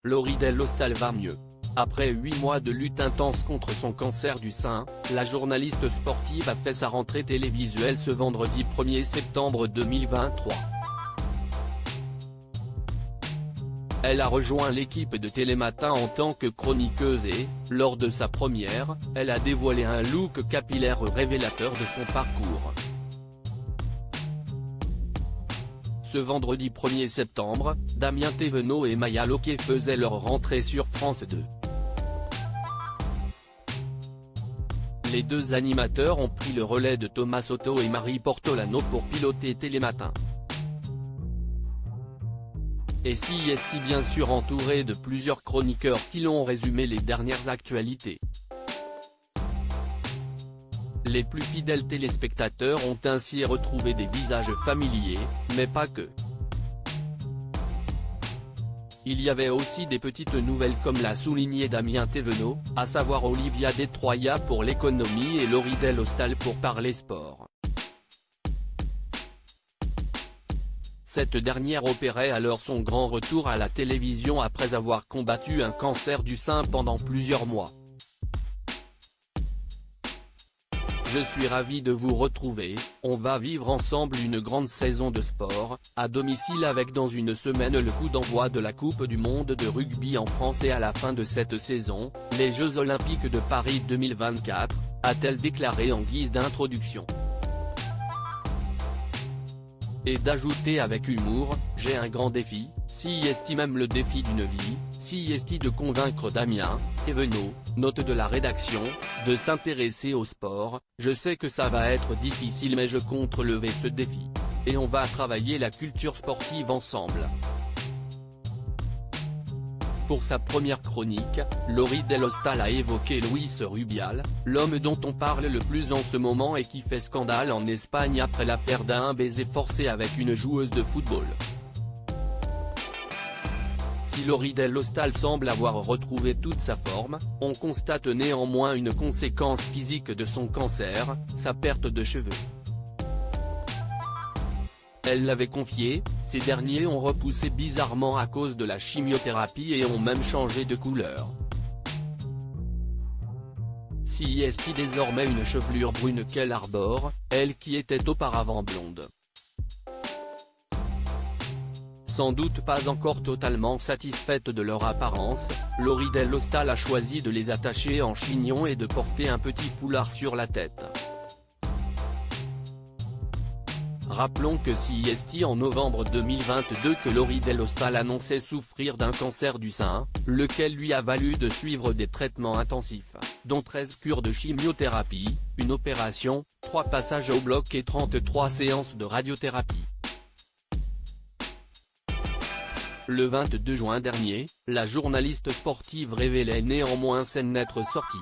Laurie Delhostal va mieux. Après 8 mois de lutte intense contre son cancer du sein, la journaliste sportive a fait sa rentrée télévisuelle ce vendredi 1er septembre 2023. Elle a rejoint l'équipe de Télématin en tant que chroniqueuse et, lors de sa première, elle a dévoilé un look capillaire révélateur de son parcours. Ce vendredi 1er septembre, Damien Thévenot et Maya Locquet faisaient leur rentrée sur France 2. Les deux animateurs ont pris le relais de Thomas Soto et Marie Portolano pour piloter Télématin. Et est bien sûr entouré de plusieurs chroniqueurs qui l'ont résumé les dernières actualités. Les plus fidèles téléspectateurs ont ainsi retrouvé des visages familiers, mais pas que. Il y avait aussi des petites nouvelles comme l'a souligné Damien Thévenot, à savoir Olivia De Troya pour l'économie et Laurie Delhostal pour parler sport. Cette dernière opérait alors son grand retour à la télévision après avoir combattu un cancer du sein pendant plusieurs mois. Je suis ravi de vous retrouver, on va vivre ensemble une grande saison de sport, à domicile avec dans une semaine le coup d'envoi de la Coupe du Monde de rugby en France et à la fin de cette saison, les Jeux Olympiques de Paris 2024, a-t-elle déclaré en guise d'introduction. Et d'ajouter avec humour, j'ai un grand défi, même le défi d'une vie, de convaincre Damien Thévenot, note de la rédaction, de s'intéresser au sport, je sais que ça va être difficile mais je compte relever ce défi. Et on va travailler la culture sportive ensemble. Pour sa première chronique, Laurie Delhostal a évoqué Luis Rubial, l'homme dont on parle le plus en ce moment et qui fait scandale en Espagne après l'affaire d'un baiser forcé avec une joueuse de football. Si Laurie Delhostal semble avoir retrouvé toute sa forme, on constate néanmoins une conséquence physique de son cancer, sa perte de cheveux. Elle l'avait confié, ces derniers ont repoussé bizarrement à cause de la chimiothérapie et ont même changé de couleur. Si désormais une chevelure brune qu'elle arbore, elle qui était auparavant blonde. Sans doute pas encore totalement satisfaite de leur apparence, Laurie Delhostal a choisi de les attacher en chignon et de porter un petit foulard sur la tête. Rappelons que en novembre 2022 que Laurie Delhostal annonçait souffrir d'un cancer du sein, lequel lui a valu de suivre des traitements intensifs, dont 13 cures de chimiothérapie, une opération, 3 passages au bloc et 33 séances de radiothérapie. Le 22 juin dernier, la journaliste sportive révélait néanmoins s'en être sortie.